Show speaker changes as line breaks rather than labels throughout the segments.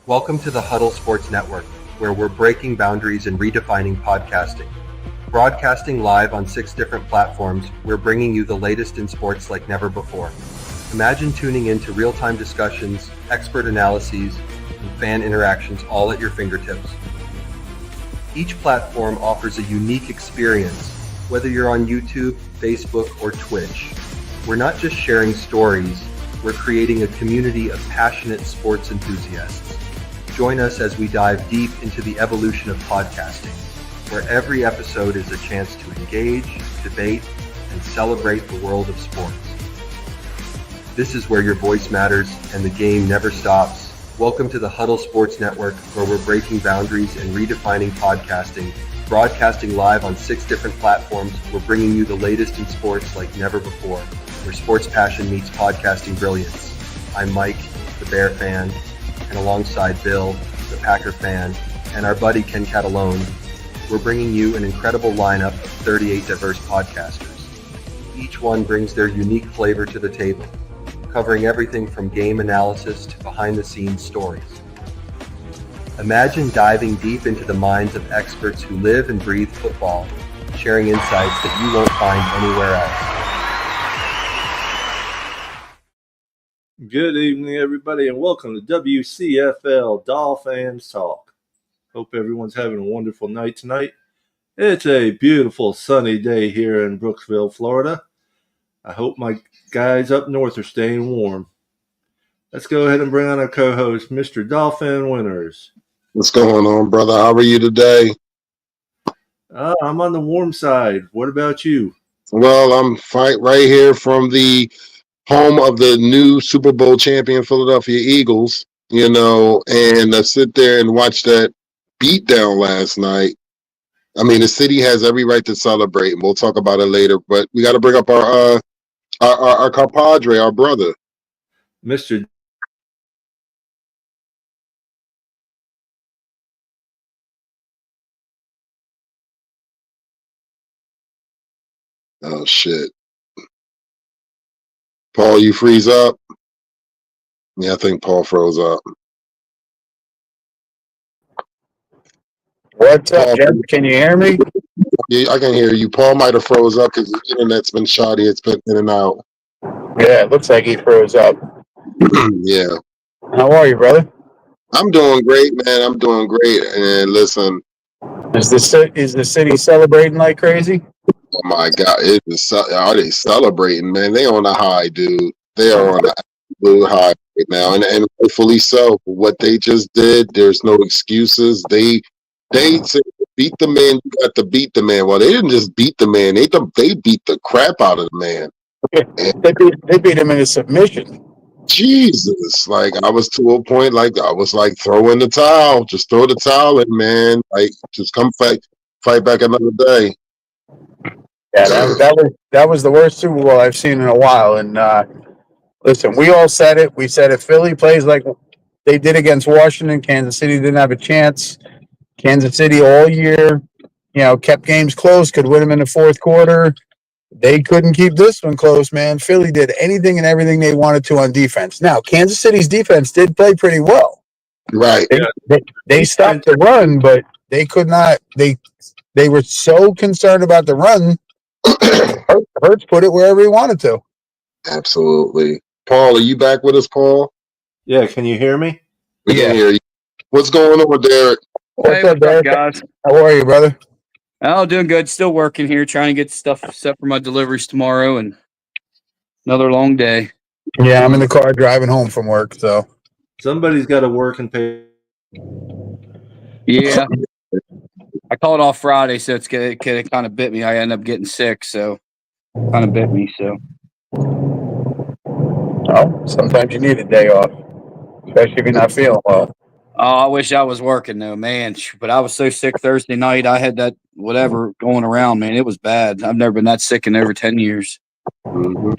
Welcome to the Huddle Sports Network, where we're breaking boundaries and redefining podcasting. Broadcasting live on 6 different platforms, we're bringing you the latest in sports like never before. Imagine tuning into real-time discussions, expert analyses, and fan interactions all at your fingertips. Each platform offers a unique experience, whether you're on YouTube, Facebook, or Twitch. We're not just sharing stories, we're creating a community of passionate sports enthusiasts. Join us as we dive deep into the evolution of podcasting, where every episode is a chance to engage, debate, and celebrate the world of sports. This is where your voice matters and the game never stops. Welcome to the Huddle Sports Network, where we're breaking boundaries and redefining podcasting. Broadcasting live on 6 different platforms, we're bringing you the latest in sports like never before, where sports passion meets podcasting brilliance. I'm Mike, the Bear fan, and alongside Bill, the Packer fan, and our buddy Ken Catalone, we're bringing you an incredible lineup of 38 diverse podcasters. Each one brings their unique flavor to the table, covering everything from game analysis to behind-the-scenes stories. Imagine diving deep into the minds of experts who live and breathe football, sharing insights that you won't find anywhere else.
Good evening, everybody, and welcome to WCFL DolFans Talk. Hope everyone's having a wonderful night tonight. It's a beautiful sunny day here in Brooksville, Florida. I hope my guys up north are staying warm. Let's go ahead and bring on our co-host, Mr. Dolphin Winters.
What's going on, brother? How are you today?
I'm on the warm side. What about you?
Well, I'm right here from the home of the new Superbowl champion Philadelphia Eagles, and I sit there and watch that beatdown last night. I mean, the city has every right to celebrate, and we'll talk about it later, but we got to bring up our compadre, our brother.
Mr.
Oh, shit. Paul, you freeze up? Yeah, I think Paul froze up.
What's up, Jeff? Can you hear me?
Yeah, I can hear you. Paul might have froze up because the internet's been shoddy. It's been in and out.
Yeah, it looks like he froze up.
Yeah.
How are you, brother?
I'm doing great, man. I'm doing great. And listen.
Is the city celebrating like crazy?
Oh my God! Are they celebrating, man? They on a high, dude. They are on an absolute high right now, and rightfully so. What they just did, there's no excuses. They said beat the man. You got to beat the man. Well, they didn't just beat the man. They beat the crap out of the man.
They beat him in a submission.
Jesus, like I was to a point, like I was like throw in the towel. Just throw the towel in, man. Like just come fight back another day.
Yeah, that was the worst Super Bowl I've seen in a while. And listen, we all said it. We said if Philly plays like they did against Washington, Kansas City didn't have a chance. Kansas City all year, kept games close, could win them in the fourth quarter. They couldn't keep this one close, man. Philly did anything and everything they wanted to on defense. Now, Kansas City's defense did play pretty well.
Right.
They stopped the run, but they could not. They were so concerned about the run. Hurts put it wherever he wanted to.
Absolutely. Paul, are you back with us, Paul?
Yeah, can you hear me?
We can hear you. What's going on, Derek?
What's up, Derek?
Guys?
How are you, brother?
Oh, doing good. Still working here, trying to get stuff set for my deliveries tomorrow, and another long day.
Yeah, I'm in the car driving home from work, so.
Somebody's got to work and pay.
Yeah. I called off Friday, so it kind of bit me. I ended up getting sick, so kind of bit me. So,
oh, sometimes you need a day off, especially if you're not feeling well.
Oh, I wish I was working though, man. But I was so sick Thursday night. I had that whatever going around, man. It was bad. I've never been that sick in over 10 years.
Mm-hmm.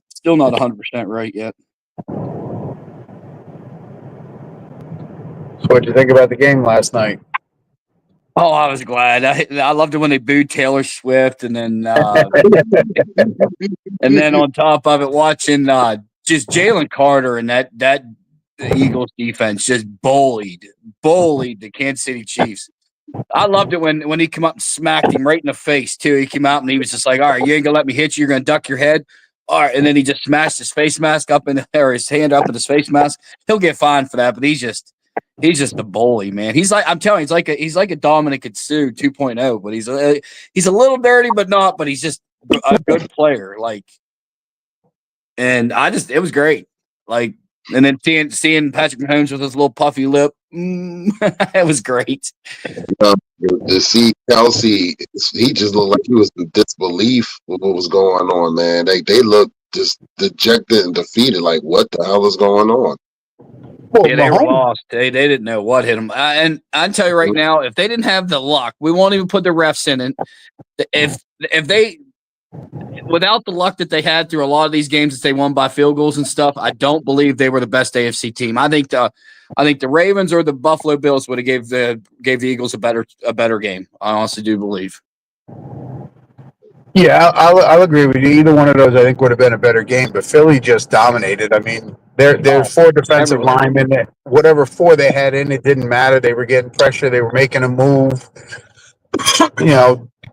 Still not 100% right yet.
So, what'd you think about the game last night?
Oh, I was glad. I loved it when they booed Taylor Swift, and then and then on top of it, watching just Jalen Carter and that the Eagles defense just bullied the Kansas City Chiefs. I loved it when he came up and smacked him right in the face too. He came out and he was just like, "All right, you ain't gonna let me hit you. You're gonna duck your head." All right, and then he just smashed his face mask up in there, his hand up in his face mask. He'll get fined for that, but he's just a bully, man. He's like, I'm telling you, he's like a Dominic Sue 2.0, but he's a little dirty, but not. But he's just a good player. Like, and it was great. Like, and then seeing Patrick Mahomes with his little puffy lip, it was great.
To see Kelsey, he just looked like he was in disbelief with what was going on, man. They looked just dejected and defeated. Like, what the hell is going on?
Well,
Yeah, they were lost. They didn't know what hit them. And I tell you right now, if they didn't have the luck, we won't even put the refs in it. If they, without the luck that they had through a lot of these games that they won by field goals and stuff, I don't believe they were the best AFC team. I think the Ravens or the Buffalo Bills would have gave the Eagles a better game. I honestly do believe.
Yeah, I'll agree with you. Either one of those, I think, would have been a better game. But Philly just dominated. I mean, there's four defensive linemen. Whatever four they had in, it didn't matter. They were getting pressure. They were making a move.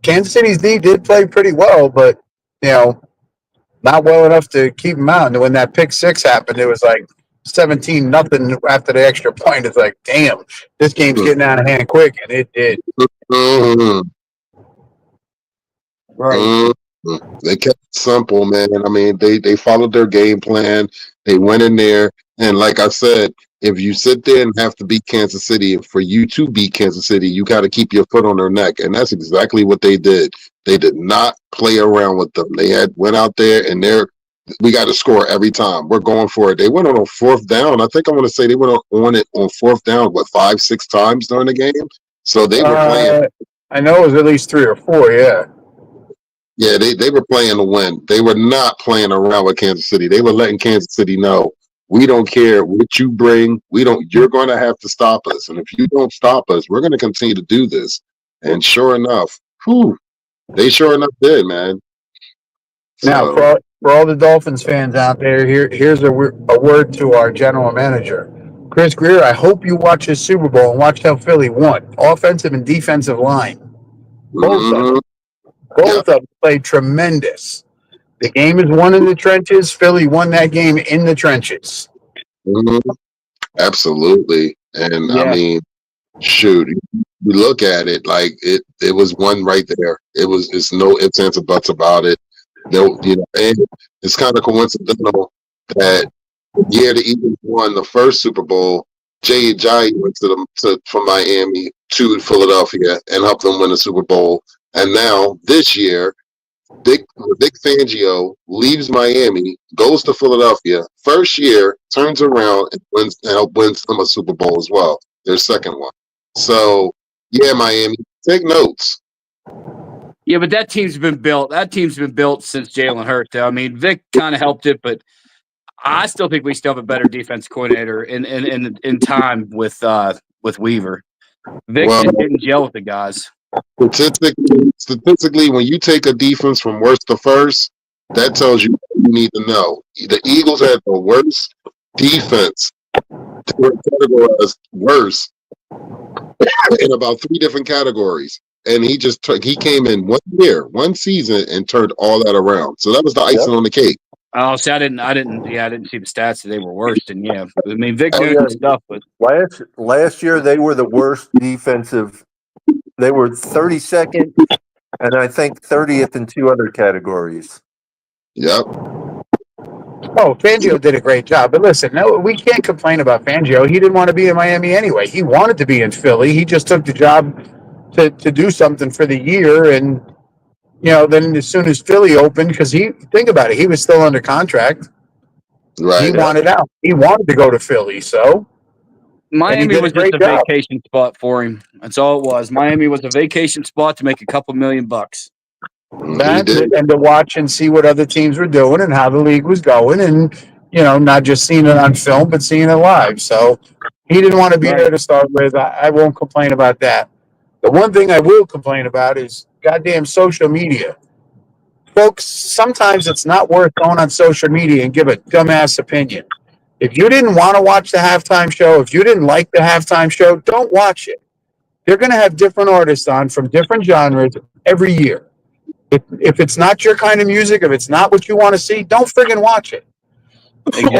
Kansas City's D did play pretty well, but not well enough to keep them out. And when that pick six happened, it was like 17-0 after the extra point. It's like, damn, this game's getting out of hand quick, and it did.
Right.
They kept it simple, man. I mean, they followed their game plan. They went in there, and like I said, if you sit there and have to beat Kansas City, for you to beat Kansas City, you got to keep your foot on their neck, and that's exactly what they did. They did not play around with them. They went out there, and we got to score every time. We're going for it. They went on fourth down. I think I want to say they went on it on fourth down, 5-6 times during the game. So they were playing.
I know it was at least 3 or 4, yeah.
Yeah, they were playing to win. They were not playing around with Kansas City. They were letting Kansas City know, we don't care what you bring. You're going to have to stop us. And if you don't stop us, we're going to continue to do this. And sure enough, they sure enough did, man.
Now, for all the Dolphins fans out there, here's a word to our general manager. Chris Greer, I hope you watch this Super Bowl and watch how Philly won. Offensive and defensive line. Both of them. Both of them played tremendous. The game is won in the trenches. Philly won that game in the trenches.
Absolutely. And I mean, shoot, you look at it like it was one right there. It's no ifs, ands, or buts about it. And it's kind of coincidental that the year the Eagles won the first Super Bowl, Jay Ajayi went from Miami to Philadelphia and helped them win the Super Bowl. And now this year, Vic Fangio leaves Miami, goes to Philadelphia. First year, turns around and wins them a Super Bowl as well. Their second one. So yeah, Miami, take notes.
Yeah, but that team's been built. That team's been built since Jalen Hurts. I mean, Vic kind of helped it, but I still think we still have a better defense coordinator in time with Weaver. Vic just didn't gel with the guys.
Statistically, when you take a defense from worst to first, that tells you what you need to know. The Eagles had the worst defense. They were categorized worse in about 3 different categories. And he came in one season, and turned all that around. So that was the icing on the cake.
Oh, see, I didn't see the stats that they were worse. And I mean, Vic knew his stuff, but
last year they were the worst defensive. They were 32nd, and I think 30th in 2 other categories.
Yep.
Oh, Fangio did a great job. But listen, no, we can't complain about Fangio. He didn't want to be in Miami anyway. He wanted to be in Philly. He just took the job to do something for the year. And, then as soon as Philly opened, because think about it, he was still under contract.
Right.
He wanted out. He wanted to go to Philly, so.
Miami was just a vacation spot for him. That's all it was. Miami was a vacation spot to make a couple $1 million.
And to watch and see what other teams were doing and how the league was going, and not just seeing it on film but seeing it live. So he didn't want to be there to start with. I won't complain about that. The one thing I will complain about is goddamn social media. Folks, sometimes it's not worth going on social media and give a dumbass opinion. If you didn't want to watch the halftime show, if you didn't like the halftime show, don't watch it. They're going to have different artists on from different genres every year. If it's not your kind of music, if it's not what you want to see, don't friggin' watch it.
Exactly.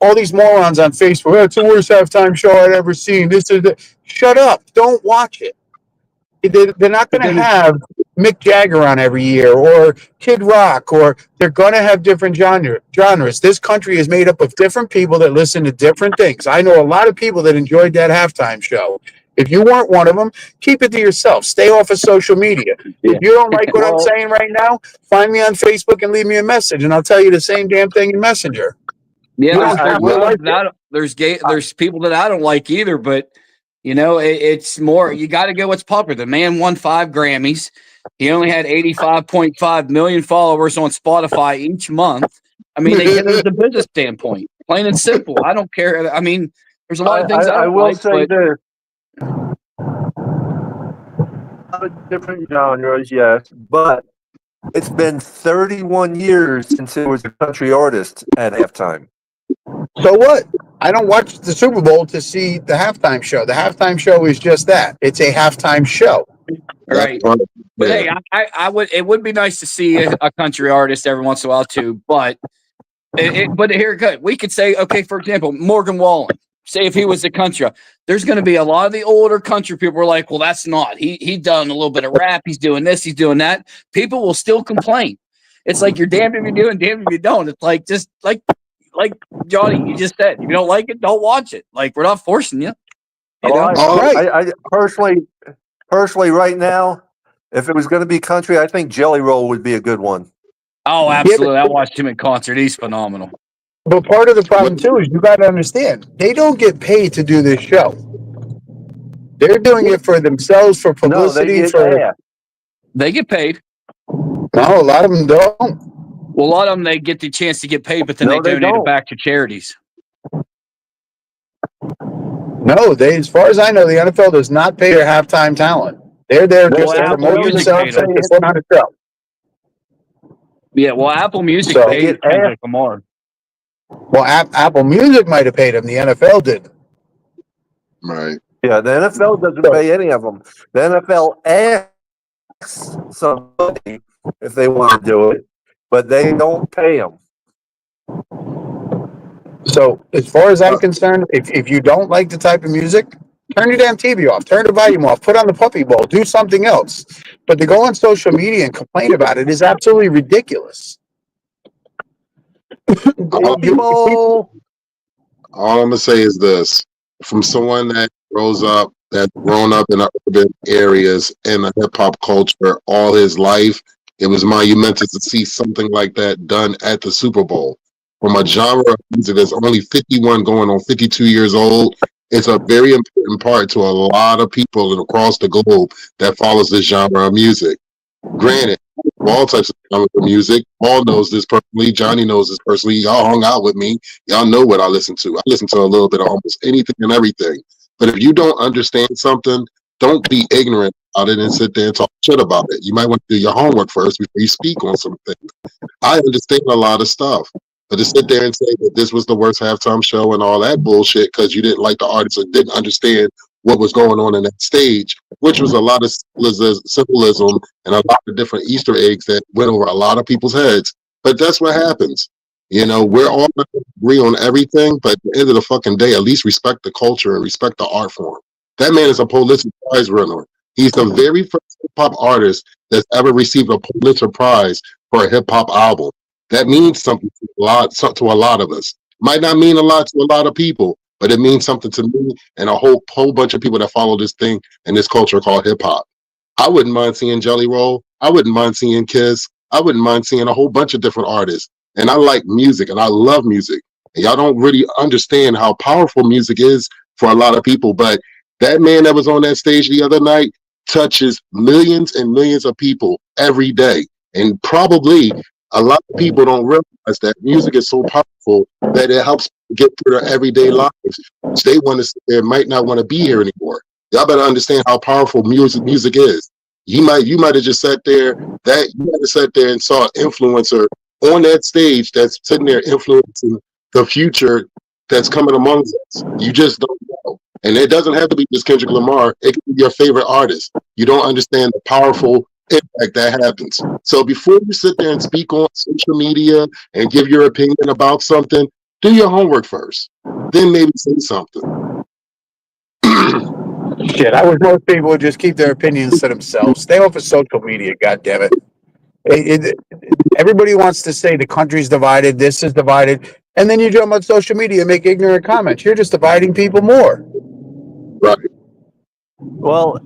All these morons on Facebook. Oh, it's the worst halftime show I've ever seen. This is the. Shut up! Don't watch it. They're not going to have Mick Jagger on every year or Kid Rock, or they're going to have different genres. This country is made up of different people that listen to different things. I know a lot of people that enjoyed that halftime show. If you weren't one of them, keep it to yourself. Stay off of social media. If you don't like what I'm saying right now, find me on Facebook and leave me a message, and I'll tell you the same damn thing in Messenger.
Yeah, there's people that I don't like either, but it's more, you got to go what's popular. The man won 5 Grammys. He only had 85.5 million followers on Spotify each month. I mean, they get it as a business standpoint, plain and simple. I don't care. I mean, there's a lot of things I will like, say
this. Different genres, yes, but it's been 31 years since there was a country artist at halftime.
So what? I don't watch the Super Bowl to see the halftime show. The halftime show is just that. It's a halftime show.
Right. But hey, I would. It would be nice to see a country artist every once in a while too. But here it goes. We could say, okay, for example, Morgan Wallen. Say if he was a country, there's going to be a lot of the older country people are like, well, that's not. He done a little bit of rap. He's doing this. He's doing that. People will still complain. It's like you're damned if you do and damned if you don't. It's like just like Johnny, you just said, if you don't like it, don't watch it. Like we're not forcing you.
I personally, right now, if it was going to be country, I think Jelly Roll would be a good one.
Oh, absolutely! I watched him in concert. He's phenomenal.
But part of the problem too is you got to understand they don't get paid to do this show. They're doing it for themselves, for publicity.
They get paid.
No, a lot of them don't.
Well, a lot of them they get the chance to get paid, but then they donate it back to charities.
No, as far as I know, the NFL does not pay their halftime talent. They're there just to promote themselves and to put on a show.
Yeah, well, Apple Music paid Kendrick Lamar.
Well, Apple Music might have paid him. The NFL didn't.
Right.
Yeah, the NFL doesn't pay any of them. The NFL asks somebody if they want to do it, but they don't pay them.
So, as far as I'm concerned, if you don't like the type of music, turn your damn TV off, turn the volume off, put on the Puppy Bowl, do something else. But to go on social media and complain about it is absolutely ridiculous.
All I'm gonna say is this: from someone that that's grown up in urban areas and a hip hop culture all his life, it was monumental to see something like that done at the Super Bowl. From a genre of music that's only 51 going on 52 years old, it's a very important part to a lot of people across the globe that follows this genre of music. Granted, all types of genres of music. Paul knows this personally. Johnny knows this personally. Y'all hung out with me. Y'all know what I listen to. I listen to a little bit of almost anything and everything. But if you don't understand something, don't be ignorant about it and sit there and talk shit about it. You might want to do your homework first before you speak on something. I understand a lot of stuff. But to sit there and say that this was the worst halftime show and all that bullshit because you didn't like the artist or didn't understand what was going on in that stage, which was a lot of symbolism and a lot of different Easter eggs that went over a lot of people's heads. But that's what happens. We're all going to agree on everything, but at the end of the fucking day, at least respect the culture and respect the art form. That man is a Pulitzer Prize winner. He's the very first hip-hop artist that's ever received a Pulitzer Prize for a hip-hop album. That means something to a lot of us. Might not mean a lot to a lot of people, but it means something to me and a whole bunch of people that follow this thing and this culture called hip hop. I wouldn't mind seeing Jelly Roll. I wouldn't mind seeing Kiss. I wouldn't mind seeing a whole bunch of different artists. And I like music and I love music. And y'all don't really understand how powerful music is for a lot of people. But that man that was on that stage the other night touches millions and millions of people every day. And probably a lot of people don't realize that music is so powerful that it helps get through their everyday lives, which they want to sit there might not want to be here anymore. Y'all better understand how powerful music is. You might have just sat there and saw an influencer on that stage that's sitting there influencing the future that's coming amongst us. You just don't know. And it doesn't have to be just Kendrick Lamar. It can be your favorite artist. You don't understand the powerful impact that happens. So before you sit there and speak on social media and give your opinion about something, do your homework first. Then maybe say something.
Shit, I wish most people would just keep their opinions to themselves. Stay off of social media, goddammit. Everybody wants to say the country's divided, this is divided, and then you jump on social media and make ignorant comments. You're just dividing people more.
Right.
Well,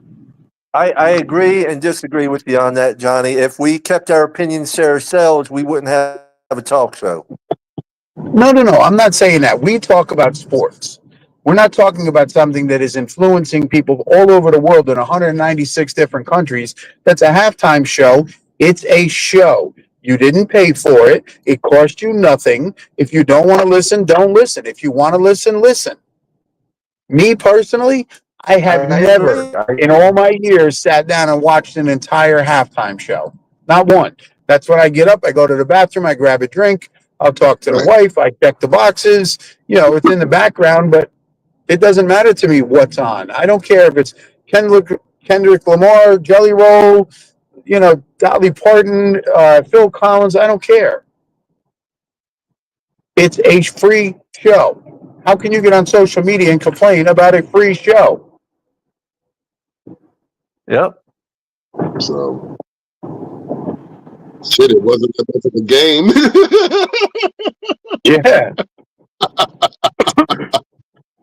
I agree and disagree with you on that, Johnny. If we kept our opinions to ourselves, we wouldn't have a talk show.
No. I'm not saying that. We talk about sports. We're not talking about something that is influencing people all over the world in 196 different countries. That's a halftime show. It's a show. You didn't pay for it. It cost you nothing. If you don't want to listen, don't listen. If you want to listen, listen. Me personally, I have never in all my years sat down and watched an entire halftime show. Not one. That's when I get up, I go to the bathroom, I grab a drink, I'll talk to the wife, I check the boxes. It's in the background, but it doesn't matter to me what's on. I don't care if it's Kendrick Lamar, Jelly Roll, Dolly Parton, Phil Collins. I don't care. It's a free show. How can you get on social media and complain about a free show?
Yep.
So, shit, it wasn't that much of a game.
Yeah.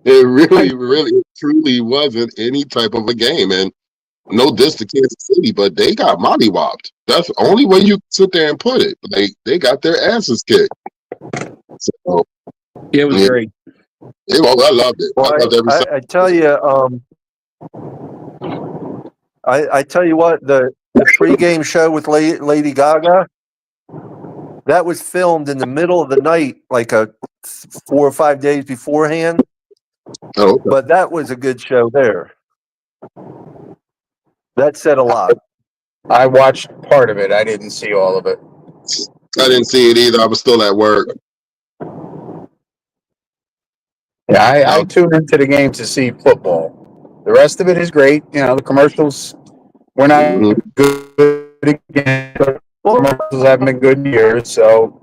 It really, truly wasn't any type of a game. And no diss to Kansas City, but they got mollywopped. That's the only way you can sit there and put it. They got their asses kicked. So,
It was great.
I loved it.
Well,
I loved every second.
I tell you, I tell you what, the pregame show with Lady Gaga, that was filmed in the middle of the night, like 4 or 5 days beforehand.
Oh, okay.
But that was a good show there. That said a lot.
I watched part of it. I didn't see all of it.
I didn't see it either. I was still at work.
Yeah, I tune into the game to see football. The rest of it is great. The commercials were not
Mhm.
good again. The commercials haven't been good in years, so.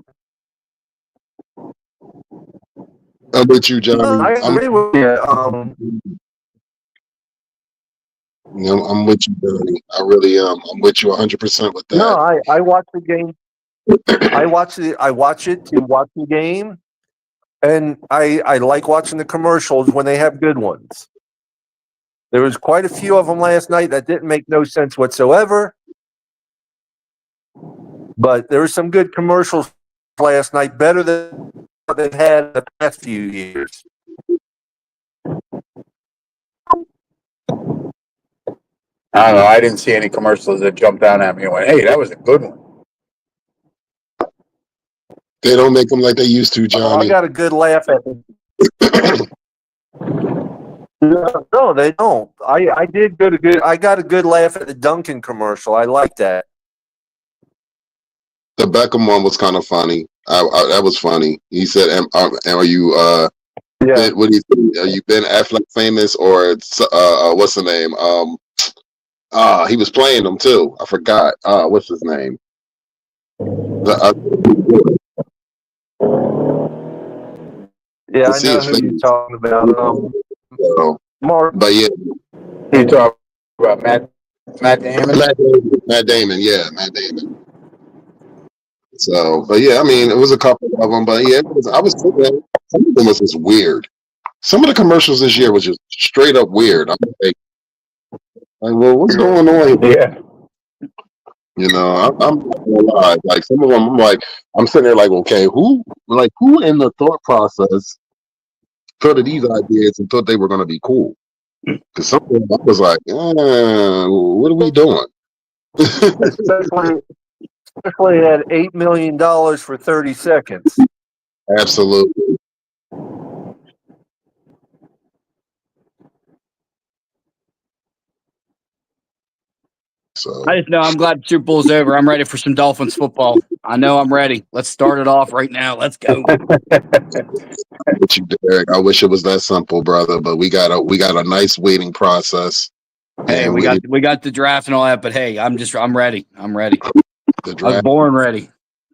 I'm with you, Johnny.
I agree with you.
I'm with you, Johnny. I really am. I'm with you 100% with that.
No, I watch the game. I watch it to watch the game, and I like watching the commercials when they have good ones. There was quite a few of them last night that didn't make no sense whatsoever, but there were some good commercials last night, better than what they've had in the past few years.
I don't know. I didn't see any commercials that jumped out at me and went, "Hey, that was a good one."
They don't make them like they used to, Johnny.
I got a good laugh at them. No, they don't. I did good. I got a good laugh at the Duncan commercial. I like that.
The Beckham one was kind of funny. That was funny. He said, "Are you
Yeah.
what do you say? Are you Ben Affleck famous or what's the name? He was playing them too. I forgot. What's his name?
Yeah, I know who you're talking about. Mark.
But yeah,
You talk about Matt Damon?
Matt Damon. Yeah, Matt Damon. So, but yeah, I mean, it was a couple of them, but yeah, I was thinking some of them was just weird. Some of the commercials this year was just straight up weird. I'm like, well, what's going on here?
Yeah.
I'm not gonna lie. Like some of them, I'm sitting there like, okay, who in the thought process thought of these ideas and thought they were gonna be cool? Because some of them, I was like, what are we doing?
Especially at $8 million for 30 seconds.
Absolutely. So
I just know I'm glad the Super Bowl's over. I'm ready for some Dolphins football. I know I'm ready. Let's start it off right now. Let's go.
with you, Derek. I wish it was that simple, brother. But we got a nice waiting process.
Hey,
And
we got the draft and all that, but hey, I'm ready. I'm ready.
the
I was
draft.
born ready.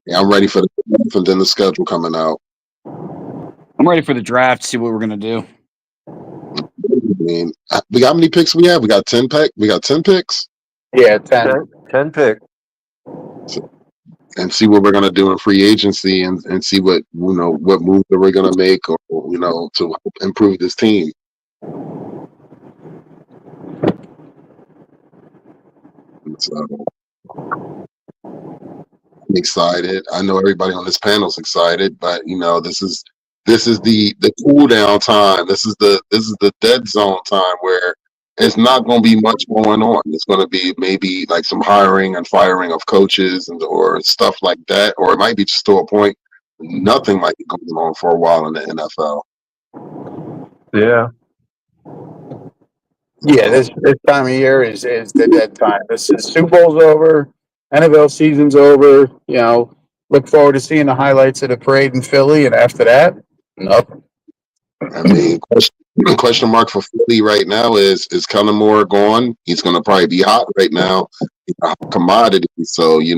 Yeah, I'm ready for the draft and then the schedule coming out.
I'm ready for the draft to see what we're gonna do.
I mean, we got how many picks we have? We got 10 pick. We got 10 picks.
Yeah, 10.
10 pick.
And see what we're gonna do in free agency and see what what moves that we're gonna make or to help improve this team. And so I'm excited. I know everybody on this panel is excited, but this is the cool down time. This is the dead zone time where it's not going to be much going on. It's going to be maybe like some hiring and firing of coaches or stuff like that, or it might be just to a point nothing might be going on for a while in the NFL.
Yeah.
Yeah, this time of year is the dead time. This is Super Bowl's over, NFL season's over. Look forward to seeing the highlights of the parade in Philly, and after that, nothing.
I mean, question mark for Philly right now is Kellen Moore gone? He's going to probably be hot right now. He's a hot commodity, so he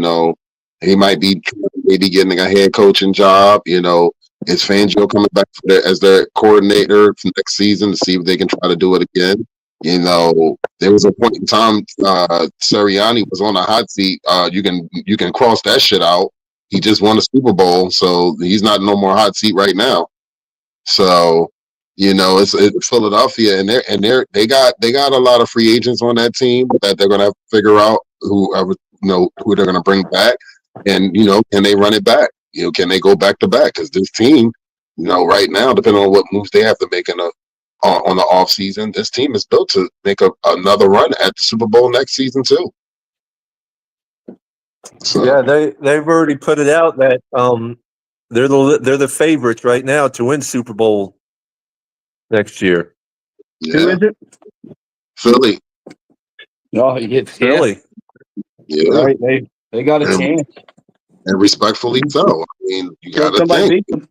might be maybe getting a head coaching job. Is Fangio coming back as their coordinator for next season to see if they can try to do it again? There was a point in time Sirianni was on a hot seat. You can cross that shit out. He just won a Super Bowl, so he's not no more hot seat right now. So, it's Philadelphia, and they got a lot of free agents on that team that they're gonna have to figure out who they're gonna bring back, and can they run it back? Can they go back to back? Because this team, right now, depending on what moves they have to make on the off season, this team is built to make another run at the Super Bowl next season too. So,
Yeah, they've already put it out that they're the favorites right now to win Super Bowl next year.
yeah.
Who is it?
Philly.
Oh, yeah.
Philly.
Yeah.
Right. They got a chance.
And respectfully so. I mean, you got to
Somebody
think.
beat them.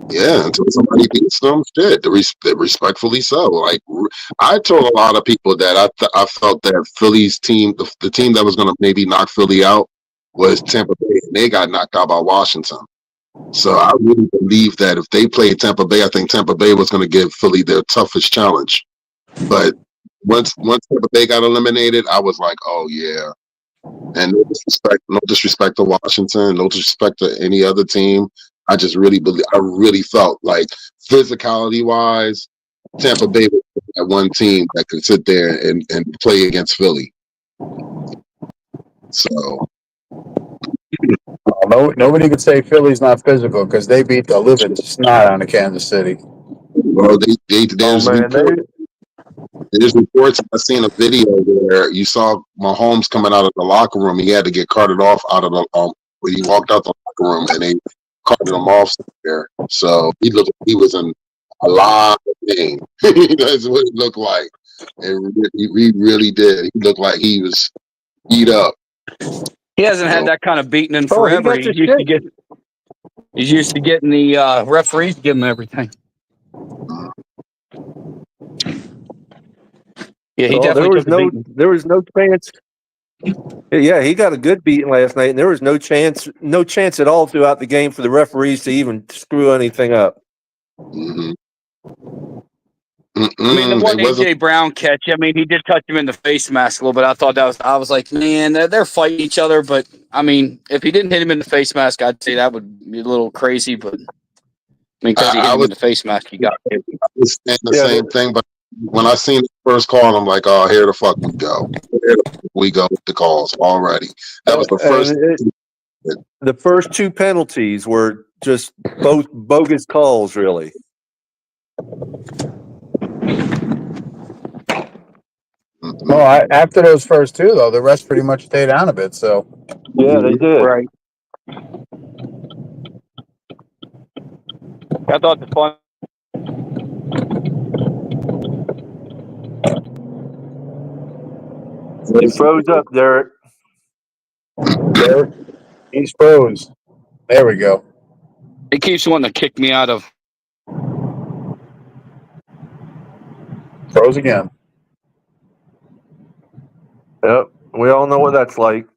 Yeah, until somebody beats them, shit. Respectfully so. Like I told a lot of people that I felt that Philly's team, the team that was going to maybe knock Philly out, was Tampa Bay, and they got knocked out by Washington. So I really believe that if they played Tampa Bay, I think Tampa Bay was going to give Philly their toughest challenge. But once Tampa Bay got eliminated, I was like, oh yeah. And no disrespect to Washington, no disrespect to any other team. I really felt like physicality wise, Tampa Bay was that one team that could sit there and play against Philly. So
Nobody could say Philly's not physical because they beat the living snot out of Kansas City.
well, there's reports. I seen a video where you saw Mahomes coming out of the locker room. He had to get carted off out of the when he walked out the locker room, and they carted him off there. So he was in a lot of pain. That's what it looked like. And he really did. He looked like he was beat up.
He hasn't had that kind of beating in
Oh,
forever.
he got
He's used to getting the referees to give him everything. Yeah, he definitely
there was no chance. Yeah, he got a good beating last night, and there was no chance at all throughout the game for the referees to even screw anything up.
Mm-hmm.
I mean, the one AJ Brown catch. I mean, he did touch him in the face mask a little bit. I thought I was like, man, they're fighting each other. But I mean, if he didn't hit him in the face mask, I'd say that would be a little crazy. But I mean, because he hit him in the face mask, he got hit.
I was saying the same thing, but when I seen the first call, I'm like, oh, here the fuck we go. Here the fuck we go with the calls already. That was the first.
The first two penalties were just both bogus calls, really.
Well, after those first two, though, the rest pretty much stayed down a bit. So
yeah, they did.
Right. I thought the fun.
You froze up, Derek.
Derek, he's froze. There we go.
He keeps wanting to kick me out of.
Froze again.
Yep. We all know what that's like.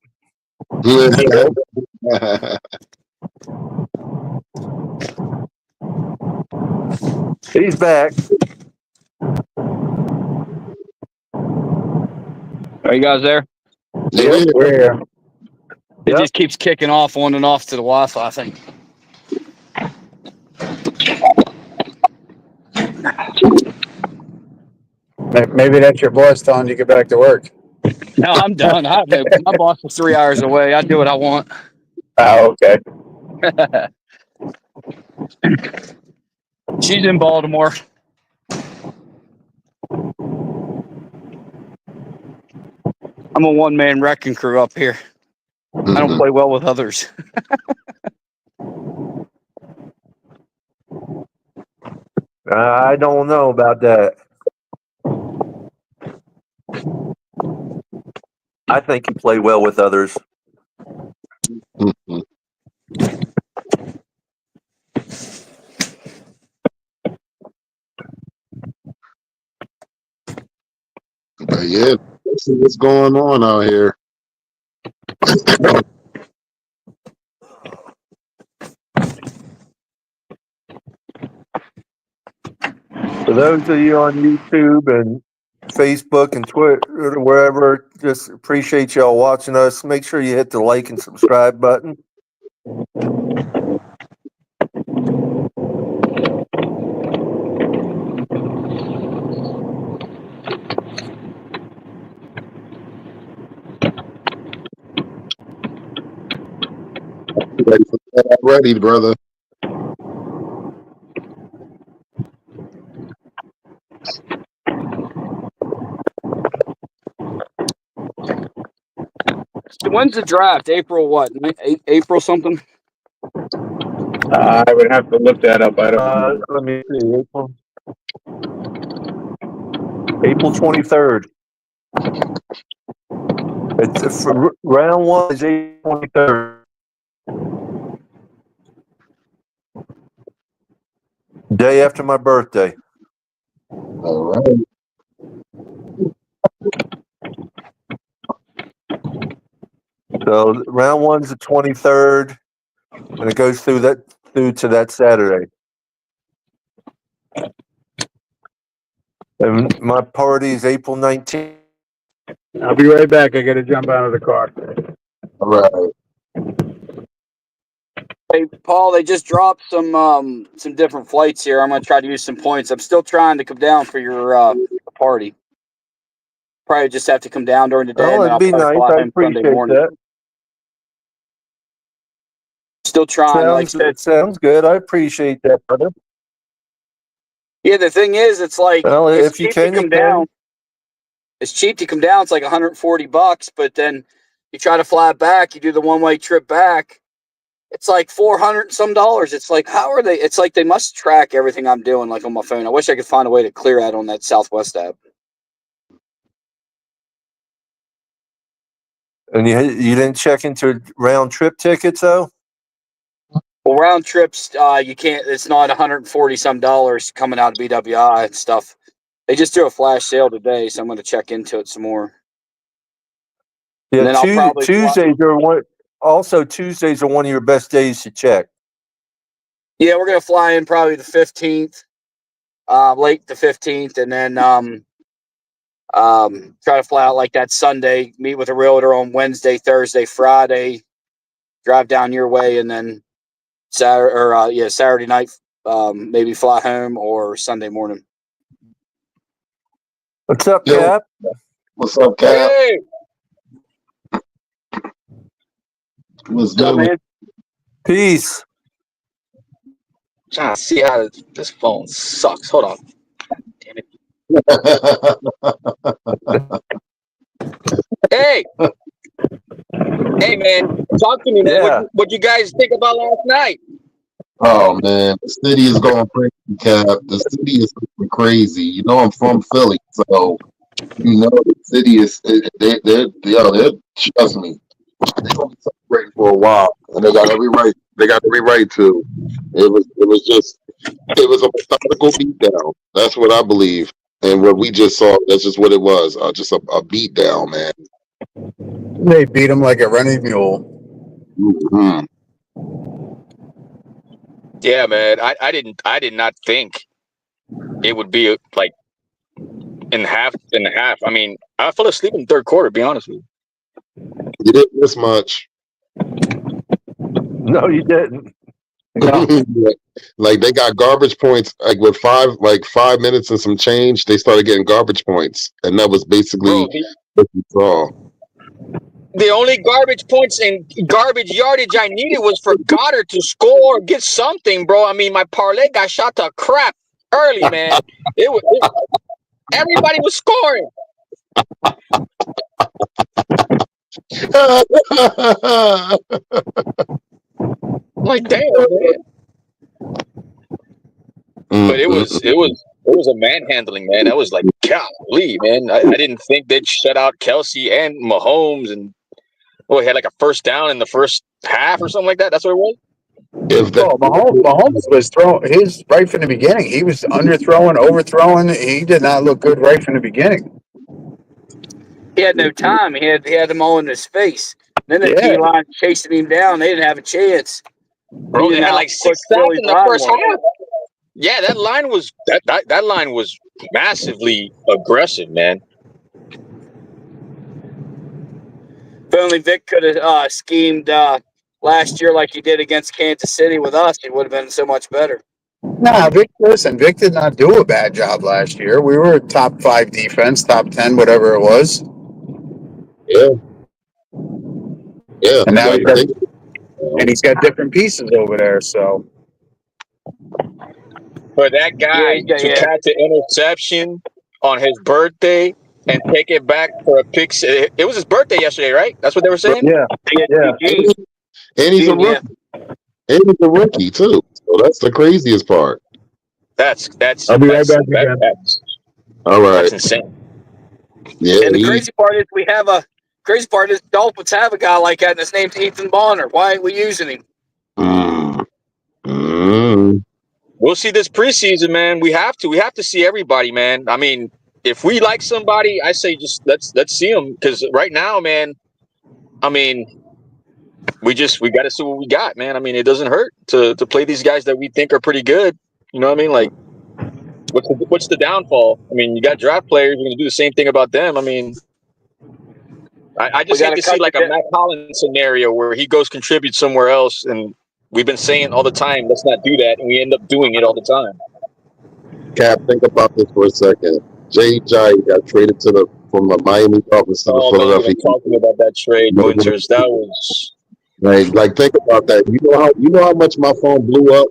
He's back.
Are you guys there?
Yeah.
We're here.
It
Yep.
just keeps kicking off on and off to the Wi-Fi, I think.
Maybe that's your boss telling you to get back to work.
No, I'm done. My boss is 3 hours away. I do what I want.
Oh, okay.
She's in Baltimore. I'm a one-man wrecking crew up here. I don't play well with others.
I don't know about that. I think you play well with others.
But yeah, let's see what's going on out here.
For those of you on YouTube and Facebook and Twitter, wherever, just appreciate y'all watching us. Make sure you hit the like and subscribe button.
Ready for that already, brother.
When's the draft? April what? April something?
I would have to look that up. I don't know.
Let me see. April 23rd. It's for round one is April 23rd. Day after my birthday.
All right.
So round one's the 23rd, and it goes through to that Saturday. And my party is April 19th.
I'll be right back. I got to jump out of the car.
All right.
Hey, Paul, they just dropped some different flights here. I'm going to try to use some points. I'm still trying to come down for your party. Probably just have to come down during the day.
Oh,
and then
that'd be
I'll
nice.
fly
I
home Sunday
appreciate
morning.
that.
Still trying. Like I said,
Sounds good. I appreciate that, brother.
yeah, the thing is, it's like
Well,
it's
if you
cheap
can,
to come down. It's cheap to come down. It's like $140, but then you try to fly back. You do the one-way trip back. It's like $400 and some dollars. It's like, how are they? It's like they must track everything I'm doing, like on my phone. I wish I could find a way to clear that on that Southwest app.
And you didn't check into round trip tickets though?
Well, round trips, you can't. It's not $140 some dollars coming out of BWI and stuff. They just do a flash sale today, so I'm going to check into it some more.
Yeah,
And then I'll probably
Tuesdays are one. Also, Tuesdays are one of your best days to check.
Yeah, we're going to fly in probably the 15th, late the 15th, and then try to fly out like that Sunday, meet with a realtor on Wednesday, Thursday, Friday, drive down your way, and then Saturday night, maybe fly home or Sunday morning.
What's up,
Yo.
Cap?
What's up, Cap?
Hey!
What's
What's up,
good?
man?
Peace.
Trying to see how this phone sucks. Hold on. Damn it. Hey! Hey, man. Talk to me, man.
Yeah.
What you guys think about last night?
Oh man, the city is going crazy, Cap. The city is going crazy. You know, I'm from Philly, so You know, the city is they're trust me, they're gonna be celebrating for a while, and they got every right. They got every right to. It was a methodical beatdown. That's what I believe, and what we just saw. That's just what it was. Just a beatdown, man.
They beat him like a running mule.
Mhm.
Yeah, man. I did not think it would be like in half. I mean, I fell asleep in the third quarter. To be honest with you.
You didn't miss much.
No, you didn't.
Like they got garbage points. Like with 5 minutes and some change, they started getting garbage points, and that was basically
Bro,
what we saw.
the only garbage points and garbage yardage I needed was for Goddard to score or get something, bro. I mean, my parlay got shot to crap early, man. Everybody was scoring. Like, damn, man. But it was a manhandling, man. I was like, golly, man. I didn't think they'd shut out Kelsey and Mahomes, and he had like a first down in the first half or something like that. That's what it was.
Mahomes was throwing his right from the beginning. He was underthrowing, overthrowing. He did not look good right from the beginning.
He had no time. He had them all in his face. Then the D line chasing him down. They didn't have a chance. Bro, they had like 6 sacks in the first half. Yeah, that line was that line was massively aggressive, man. If only Vic could have schemed last year like he did against Kansas City with us, it would have been so much better.
Nah, Vic did not do a bad job last year. We were a top 5 defense, top 10, whatever it was.
Yeah.
And now he's got different pieces over there, so.
For that guy to catch an interception on his birthday and take it back for a pick. It was his birthday yesterday, right? That's what they were saying?
Yeah.
And he's a rookie. And he's a rookie, too. So that's the craziest part.
That's
I'll be right back again.
All right.
That's insane.
Yeah.
And the crazy part is Dolphins have a guy like that, and his name's Ethan Bonner. Why ain't we using him? We'll see this preseason, man. We have to see everybody, man. I mean, if we like somebody, I say just let's see them, because right now, man, I mean, we got to see what we got, man. I mean, it doesn't hurt to play these guys that we think are pretty good. You know what I mean? Like, what's the downfall? I mean, you got draft players. You're going to do the same thing about them. I mean, I just hate to see like a Matt Collins scenario where he goes contribute somewhere else, and we've been saying all the time, let's not do that, and we end up doing it all the time.
Cap, think about this for a second. Jay got traded from the Miami Dolphins to the Philadelphia.
Talking about that trade, Winters, that was
like think about that. You know how much my phone blew up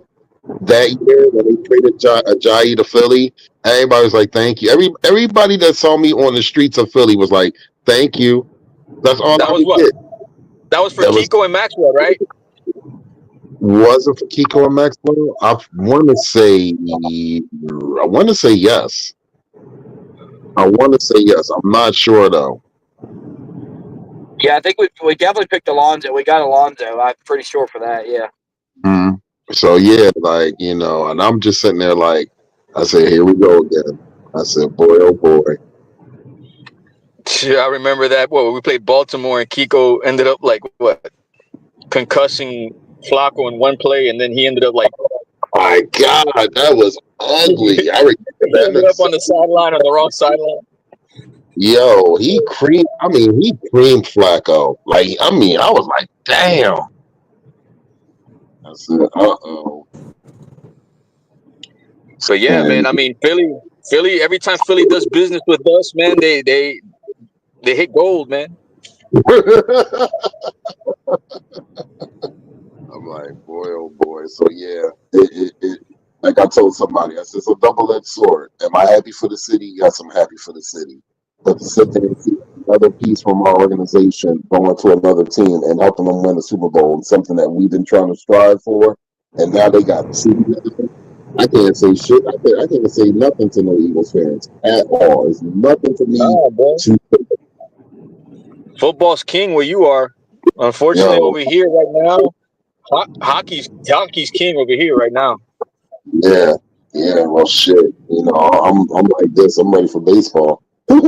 that year when they traded Ajayi to Philly. Everybody was like, "Thank you." Everybody that saw me on the streets of Philly was like, "Thank you." That's all. That was what. Did.
That was for Kiko and Maxwell, right?
Was it for Kiko and Maxwell? I want to say yes. I'm not sure though.
Yeah, I think we definitely picked Alonzo. We got Alonzo. I'm pretty sure for that. Yeah.
Mm-hmm. So yeah, like and I'm just sitting there like, I said, here we go again. I said, boy, oh boy.
Yeah, I remember that. We played Baltimore and Kiko ended up like concussing Flacco in one play, and then he ended up like,
my God, that was ugly. I remember that.
Ended up on the sideline, on the wrong sideline.
Yo, he creamed Flacco. Like, I was like, damn. I said, uh-oh.
So yeah, man. I mean, Philly. Every time Philly does business with us, man, they hit gold, man.
I'm like, boy, oh boy. So yeah, it like I told somebody, I said, it's a double-edged sword. Am I happy for the city? Yes, I'm happy for the city. But to sit there and see another piece from our organization going to another team and helping them win the Super Bowl, and something that we've been trying to strive for, and now they got the city. I can't say shit. I can't say nothing to no Eagles fans at all. It's nothing for me
Nah, bro.
to.
Football's king where you are. Unfortunately,
Yo,
over here right now, hockey's king over here right now.
yeah, yeah. Well, shit. You know, I'm like this. I'm ready for baseball.
I'm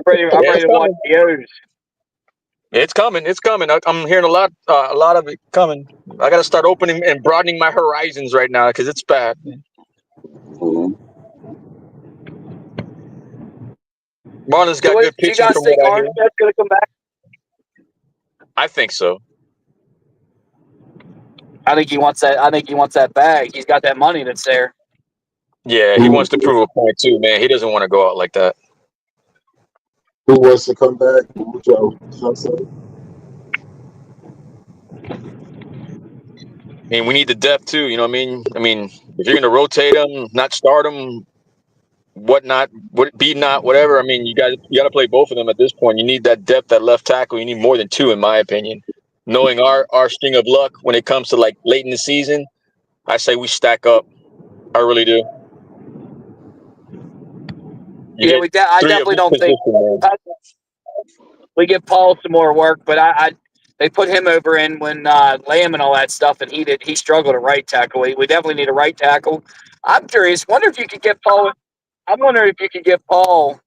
ready
Yeah, it's
to watch
coming.
the O's.
It's coming. It's coming. I'm hearing a lot of it coming. I got to start opening and broadening my horizons right now because it's bad.
Mhm.
Marlon's got
Do
good
you
pitching
guys
from
think
what I hear.
Armstead's going to come back?
I think so.
I think he wants that. I think he wants that bag. He's got that money that's there.
Yeah, he wants to prove a point too, man. He doesn't want to go out like that.
Who wants to come back? Who would y'all say?
I mean, we need the depth too. You know what I mean? I mean, if you're going to rotate him, not start him, whatnot, whatever. I mean, you got to play both of them at this point. You need that depth at left tackle. You need more than two, in my opinion. Knowing our string of luck when it comes to like late in the season, I say we stack up. I really do.
Yeah, I definitely don't think we give Paul some more work, but they put him over in when Lamb and all that stuff, and he struggled at right tackle. We definitely need a right tackle. I'm curious. Wonder if you could get Paul. I wonder if you could get Paul.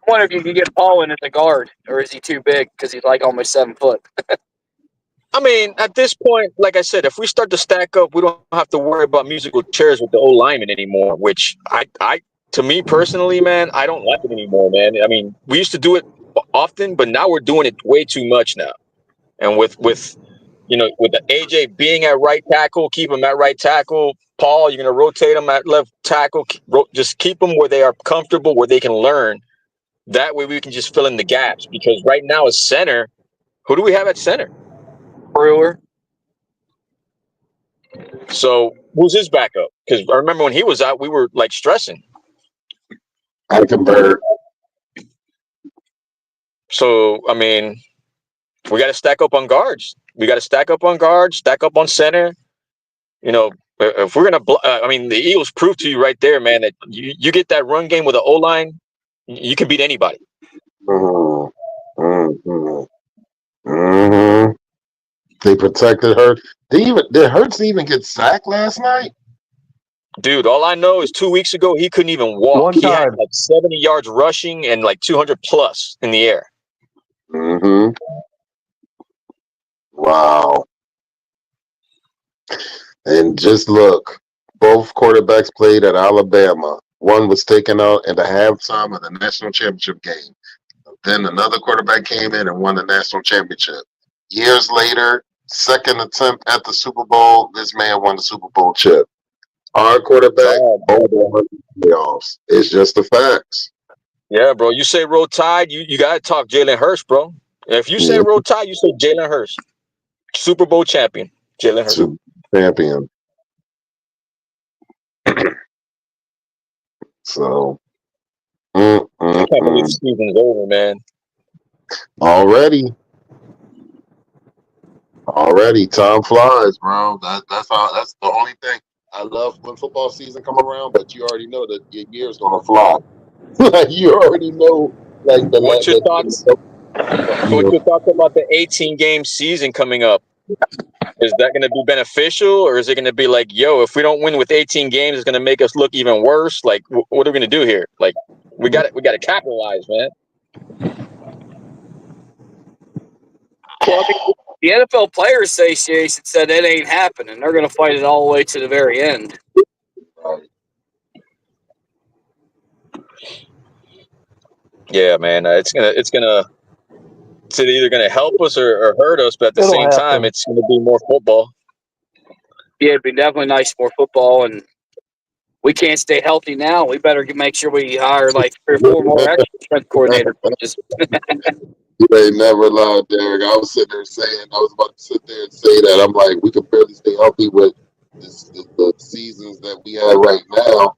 I wonder if you could get Paul in as a guard, or is he too big because he's like almost 7 foot?
I mean, at this point, like I said, if we start to stack up, we don't have to worry about musical chairs with the old linemen anymore. Which to me personally, man, I don't like it anymore, man. I mean, we used to do it often, but now we're doing it way too much now. And with the AJ being at right tackle, keep him at right tackle. Paul, you're gonna rotate him at left tackle. Just keep them where they are comfortable, where they can learn. That way, we can just fill in the gaps. Because right now, as center, who do we have at center?
Brewer.
So who's his backup? Because I remember when he was out, we were like stressing.
Eichenberg.
So I mean, we got to stack up on guards. Stack up on center. You know, if we're gonna, I mean, the Eagles proved to you right there, man, that you get that run game with an O line, you can beat anybody.
They protected Hurts. Did Hurts even get sacked last night?
Dude, all I know is 2 weeks ago he couldn't even walk.
One
He had
time.
like 70 yards rushing and like 200 plus in the air.
Mm-hmm. Wow. And just look, both quarterbacks played at Alabama. One was taken out at the halftime of the national championship game. Then another quarterback came in and won the national championship. Years later, second attempt at the Super Bowl, this man won the Super Bowl chip. Our quarterback, over playoffs. It's just the facts.
Yeah, bro. You say roll tide, you gotta talk Jalen Hurts, bro. If you say roll tide, you say Jalen Hurts. Super Bowl champion, Jalen Hurts.
Super champion. So
I can't believe the season's over, man.
Already, time flies, bro. That's the only thing. I love when football season come around, but you already know that your year's gonna fly. Like you already know, like
What's your thoughts? What's your thoughts about the 18-game season coming up? Is that going to be beneficial, or is it going to be like, yo, if we don't win with 18 games, it's going to make us look even worse? Like, what are we going to do here? Like, we got to capitalize, man.
Well, the NFL Players Association said it ain't happening. They're going to fight it all the way to the very end.
Yeah, man. It's either gonna help us or hurt us, but at the same time, it's gonna be more football.
Yeah, it'd be definitely nice more football, and we can't stay healthy now. We better make sure we hire like 3 or 4 more extra strength coordinator coaches.
You ain't never lied, Derek. I was sitting there saying, I was about to sit there and say that. I'm like, we could barely stay healthy with the seasons that we have right now.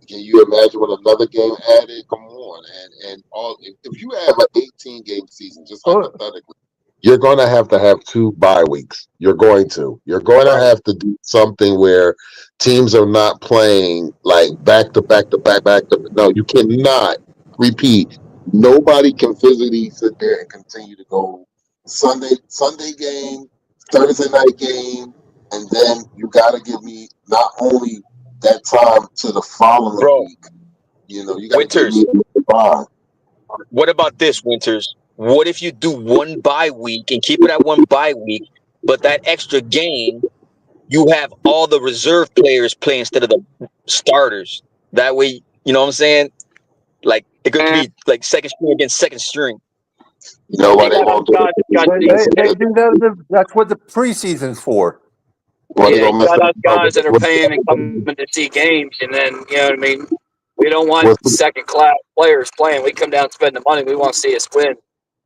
Can you imagine with another game added? Come on, and all. If you have an 18-game season, just hypothetically, you're going to have 2 bye weeks. You're going to have to do something where teams are not playing like back to back to back. No, you cannot repeat. Nobody can physically sit there and continue to go Sunday game, Thursday night game, and then you got to give me not only that time to the following week. You got to give me a bye.
What about this, Winters? What if you do one bye week and keep it at one bye week, but that extra game, you have all the reserve players play instead of the starters? That way, you know what I'm saying? Like, it could be like second string against second string.
You know why they won't do it?
They do that. That's what the preseason's for.
You got us guys that are paying and coming to see games, and then, you know what I mean? We don't want second-class players playing. We come down and spend the money. We want to see us win.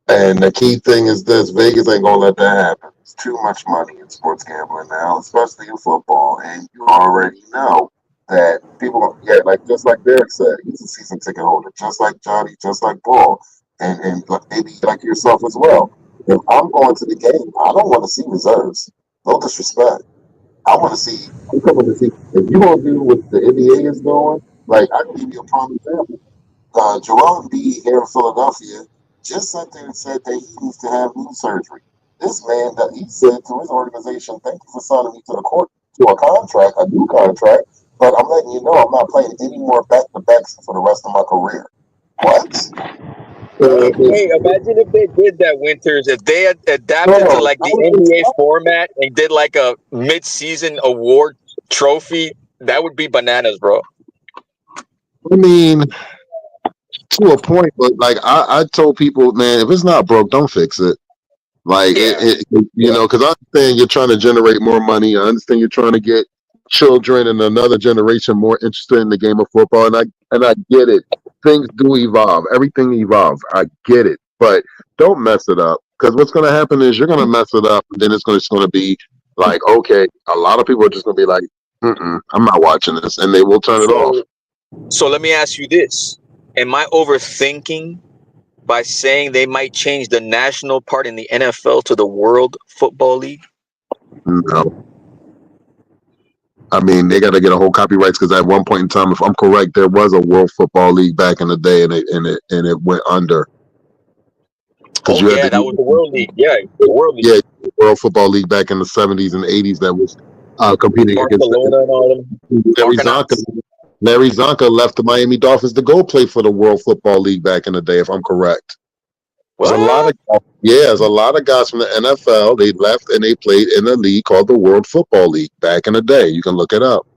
And the key thing is this: Vegas ain't gonna let that happen. It's too much money in sports gambling now, especially in football. And you already know that people, just like Derek said, he's a season ticket holder, just like Johnny, just like Paul, and maybe like yourself as well. If I'm going to the game, I don't want to see reserves. No disrespect. I'm coming to see if you're gonna do what the NBA is doing. Like, I can give you a prime example. Joel Embiid here in Philadelphia just sat there and said that he needs to have knee surgery. This man, that he said to his organization, "Thank you for signing me to a contract, a new contract, but I'm letting you know I'm not playing any more back-to-backs for the rest of my career." What?
Hey, imagine if they did that, Winters. If they had adapted to like the NBA format and did like a mid-season award trophy, that would be bananas, bro.
I mean, to a point, but like I told people, man, if it's not broke, don't fix it. Like because I understand you're trying to generate more money. I understand you're trying to get children and another generation more interested in the game of football, and I get it. Things do evolve. Everything evolves. I get it, but don't mess it up, because what's going to happen is you're going to mess it up, and then it's going to be like, okay, a lot of people are just going to be like, I'm not watching this, and they will turn it off.
So let me ask you this. Am I overthinking by saying they might change the national part in the NFL to the World Football League?
No. I mean, they got to get a whole copyrights, because at one point in time, if I'm correct, there was a World Football League back in the day, and it went under.
That was the World League. Yeah, the World League.
Yeah, the World Football League back in the 70s and 80s that was competing
Barcelona and all them.
Larry Zonka left the Miami Dolphins to go play for the World Football League back in the day, if I'm correct. There's a lot of guys from the NFL. They left and they played in a league called the World Football League back in the day. You can look it up.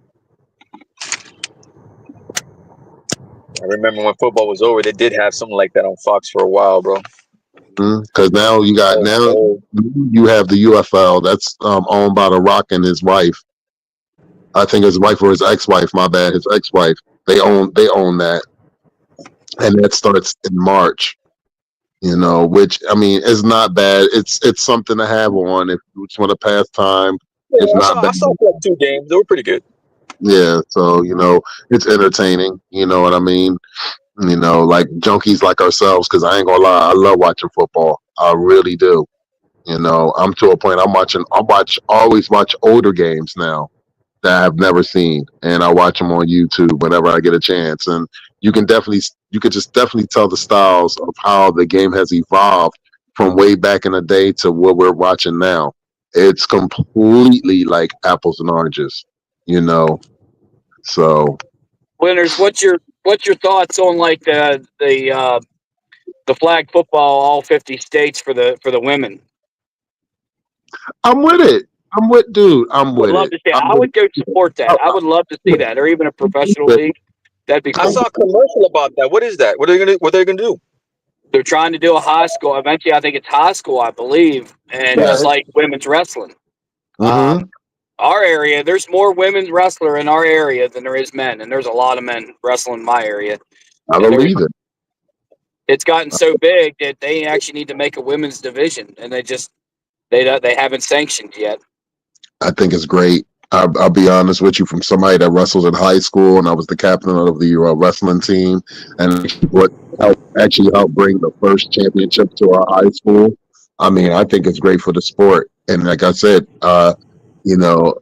I remember when football was over, they did have something like that on Fox for a while, bro.
Because now you have the UFL that's owned by The Rock and his wife. I think his wife or his ex-wife. My bad, his ex-wife. They own that, and that starts in March. Which, I mean, is not bad. It's something to have on if you just want to pass time.
Yeah, I saw 2 games. They were pretty good.
Yeah, so it's entertaining. You know what I mean? Like junkies like ourselves, because I ain't gonna lie, I love watching football. I really do. I'm to a point. Always watch older games now that I've never seen, and I watch them on YouTube whenever I get a chance. And you could just definitely tell the styles of how the game has evolved from way back in the day to what we're watching now. It's completely like apples and oranges, So,
Winners, what's your thoughts on like the flag football, all 50 states for the women?
I'm with it. I'm with it.
I would go support that. I would love to see that, or even a professional league. That'd be cool.
I saw a commercial about that. What is that? What are they gonna do?
They're trying to do a high school. Eventually, I think it's high school, I believe, and just like women's wrestling. Our area, there's more women's wrestler in our area than there is men, and there's a lot of men wrestling in my area.
I believe it.
It's gotten so big that they actually need to make a women's division, and they haven't sanctioned yet.
I think it's great. I'll be honest with you, from somebody that wrestled in high school, and I was the captain of the wrestling team, and what helped bring the first championship to our high school. I mean, I think it's great for the sport. And like I said, you know,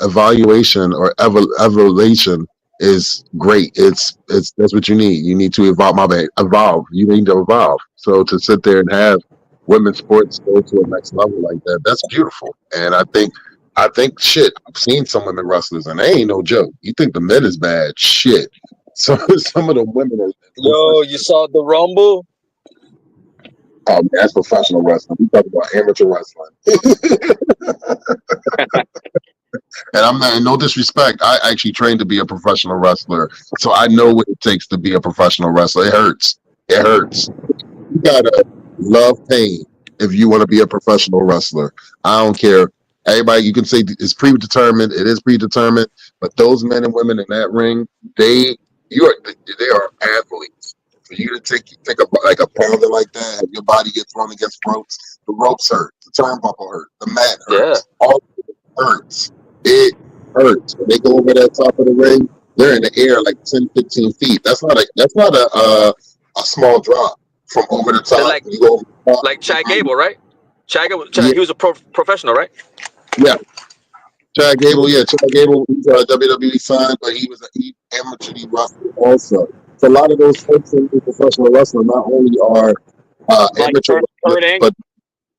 evaluation or evaluation is great. It's that's what you need. You need to evolve. You need to evolve. So to sit there and have women's sports go to a next level like that, that's beautiful. And I think shit. I've seen some women wrestlers, and they ain't no joke. You think the men is bad? Shit. So some of the women are.
Yo, you saw the Rumble?
That's professional wrestling. We talk about amateur wrestling. And I'm not, no disrespect. I actually trained to be a professional wrestler, so I know what it takes to be a professional wrestler. It hurts. It hurts. You gotta love pain if you want to be a professional wrestler. I don't care. Everybody, you can say it's predetermined. It is predetermined, but those men and women in that ring, they are athletes. For you to take like a pounder like that, have your body get thrown against ropes, the ropes hurt, the turnbuckle hurt, the mat hurts, all of it hurts. It hurts. When they go over that top of the ring, they're in the air like 10, 15 feet. That's not a small drop from over the top.
Like,
you go over the top,
like Chad Gable, right? Chad,
yeah.
he was a professional, right?
Yeah. Chad Gable, he's a WWE signed, but he was an amateur wrestler also. So a lot of those folks in professional wrestling not only are amateur, but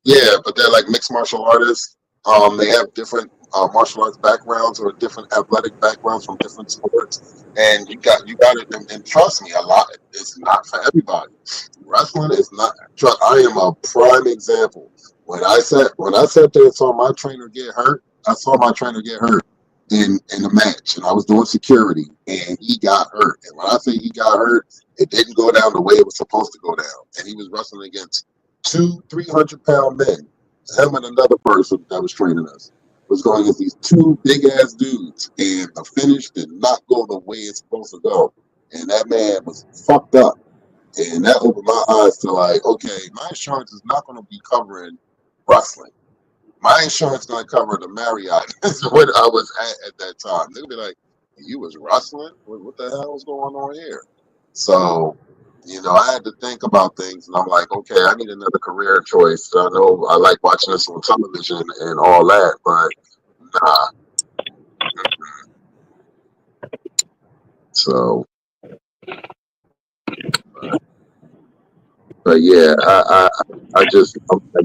they're like mixed martial artists. They have different martial arts backgrounds or different athletic backgrounds from different sports, and you got it. And trust me, a lot. It's not for everybody. Wrestling is not. I am a prime example. When I sat there and saw my trainer get hurt, I saw my trainer get hurt in the match, and I was doing security, and he got hurt. And when I say he got hurt, it didn't go down the way it was supposed to go down. And he was wrestling against 300-pound men. Him and another person that was training us was going against these two big ass dudes, and the finish did not go the way it's supposed to go. And that man was fucked up. And that opened my eyes to like, okay, my insurance is not going to be covering wrestling. My insurance going to cover the Marriott. That's what I was at that time. They'll be like, you was wrestling? What the hell is going on here? So, I had to think about things, and I'm like, okay, I need another career choice. I know I like watching this on television and all that, but nah. So, but yeah, I'm like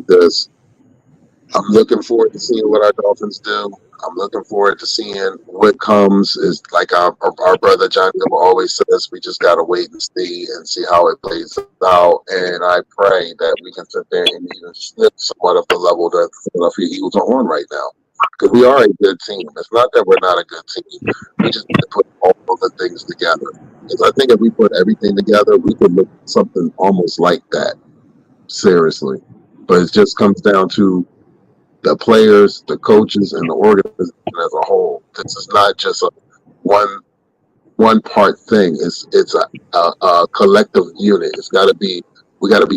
this. I'm looking forward to seeing what our Dolphins do. I'm looking forward to seeing what comes. Is like our brother John Gilbert always says, we just gotta wait and see how it plays out. And I pray that we can sit there and even snip somewhat of the level that the Philadelphia Eagles are on right now. Because we are a good team. It's not that we're not a good team. We just need to put all of the things together. Because I think if we put everything together, we could look something almost like that. Seriously. But it just comes down to the players, the coaches, and the organization as a whole. This is not just a one part thing. It's a collective unit. We got to be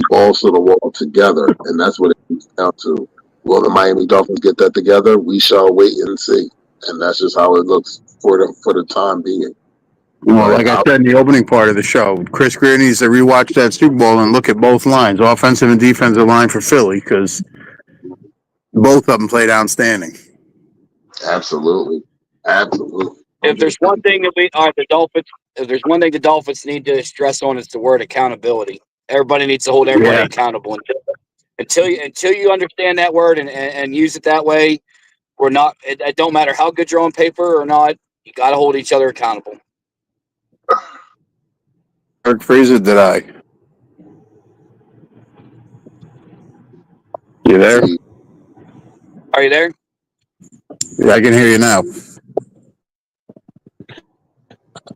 balls to the wall together, and that's what it comes down to. Will the Miami Dolphins get that together? We shall wait and see, and that's just how it looks for the time being.
Well, like I said in the opening part of the show, Chris Greer needs to rewatch that Super Bowl and look at both lines, offensive and defensive line for Philly, because both of them played outstanding.
Absolutely.
If there's one thing the Dolphins need to stress on, is the word accountability. Everybody needs to hold everybody accountable. Until you understand that word and use it that way, we're not. It don't matter how good you're on paper or not. You got to hold each other accountable.
Kirk Fraser, did I? You there?
Are you there?
Yeah, I can hear you now.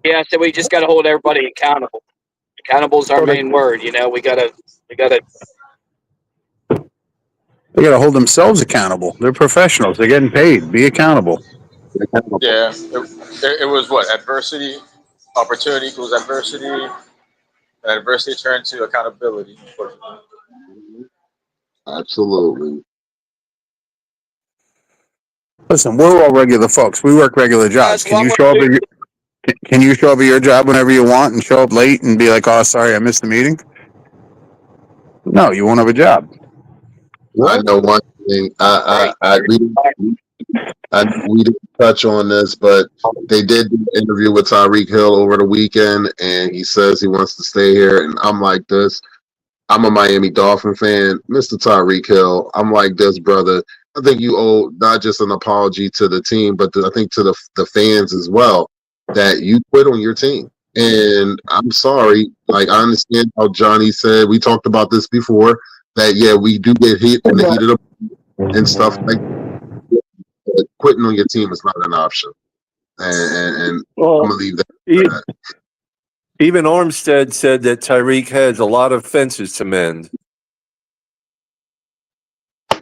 Yeah, I said we just got to hold everybody accountable. Accountable is our main word. We gotta.
They got to hold themselves accountable. They're professionals. They're getting paid. Be accountable.
Yeah, it was what? Adversity, opportunity equals adversity, and adversity turned to accountability.
Absolutely.
Listen, we're all regular folks. We work regular jobs. Can you show up at your job whenever you want and show up late and be like, "Oh, sorry, I missed the meeting"? No, you won't have a job.
I know one thing. We didn't touch on this, but they did do an interview with Tyreek Hill over the weekend, and he says he wants to stay here. And I'm like this. I'm a Miami Dolphin fan, Mr. Tyreek Hill. I'm like this, brother. I think you owe not just an apology to the team, but I think to the fans as well, that you quit on your team. And I'm sorry. Like, I understand how Johnny said, we talked about this before, that, yeah, we do get hit in the heat of the and stuff like that. But quitting on your team is not an option. And
Well,
I'm going to leave that.
Even Armstead said that Tyreek has a lot of fences to mend.
I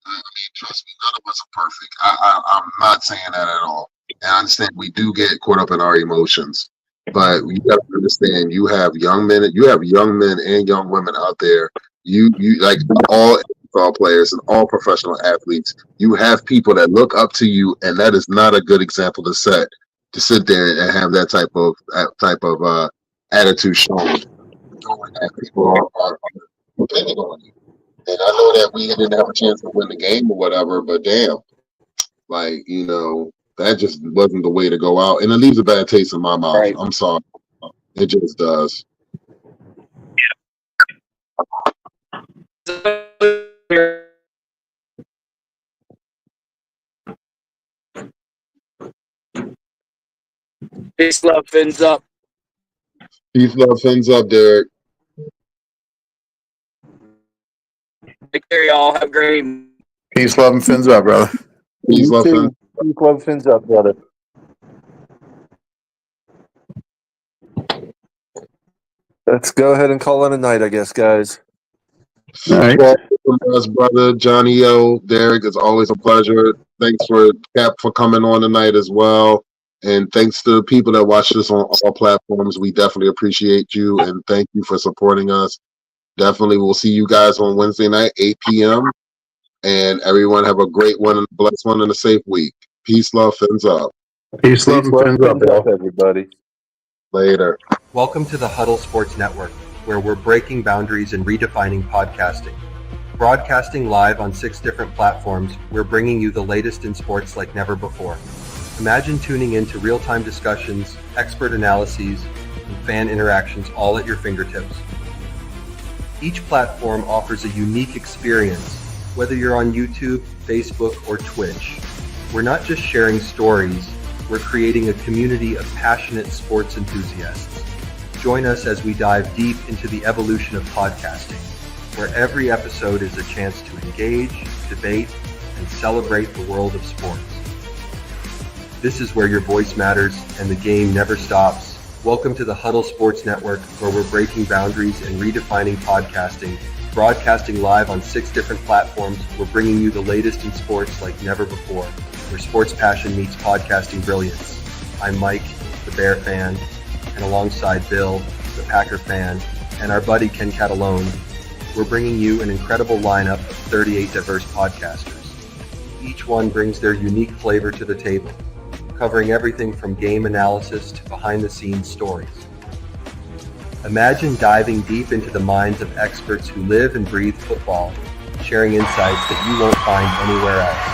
mean, trust me, none of us are perfect. I'm not saying that at all. And I understand we do get caught up in our emotions, but you got to understand you have young men and young women out there. You like all NFL players and all professional athletes. You have people that look up to you, and that is not a good example to set. To sit there and have that type of attitude shown, knowing that people are depending on you. And I know that we didn't have a chance to win the game or whatever, but damn, like, you know, that just wasn't the way to go out. And it leaves a bad taste in my mouth.
Right.
I'm sorry. It just does.
Peace, love, fins up.
Peace, love, fins up, Derek.
Take care, y'all. Have a great evening.
Peace, love, and fins up, brother.
Peace, love, fins.
Peace, love, fins up, brother. Let's go ahead and call it a night, I guess, guys.
All right.
Well, from us, brother Johnny O, Derek, it's always a pleasure. Thanks for Cap for coming on tonight as well. And thanks to the people that watch this on all platforms. We definitely appreciate you, and thank you for supporting us. Definitely, we'll see you guys on Wednesday night, 8 p.m. And everyone have a great one, and a blessed one, and a safe week. Peace, love, fins up.
Peace, love, and fins up, bro.
Everybody.
Later.
Welcome to the Huddle Sports Network, where we're breaking boundaries and redefining podcasting. Broadcasting live on 6 different platforms, we're bringing you the latest in sports like never before. Imagine tuning in to real-time discussions, expert analyses, and fan interactions all at your fingertips. Each platform offers a unique experience, whether you're on YouTube, Facebook, or Twitch. We're not just sharing stories, we're creating a community of passionate sports enthusiasts. Join us as we dive deep into the evolution of podcasting, where every episode is a chance to engage, debate, and celebrate the world of sports. This is where your voice matters and the game never stops. Welcome to the Huddle Sports Network, where we're breaking boundaries and redefining podcasting. Broadcasting live on 6 different platforms, we're bringing you the latest in sports like never before, where sports passion meets podcasting brilliance. I'm Mike, the Bear fan, and alongside Bill, the Packer fan, and our buddy Ken Catalone, we're bringing you an incredible lineup of 38 diverse podcasters. Each one brings their unique flavor to the table, covering everything from game analysis to behind-the-scenes stories. Imagine diving deep into the minds of experts who live and breathe football, sharing insights that you won't find anywhere else.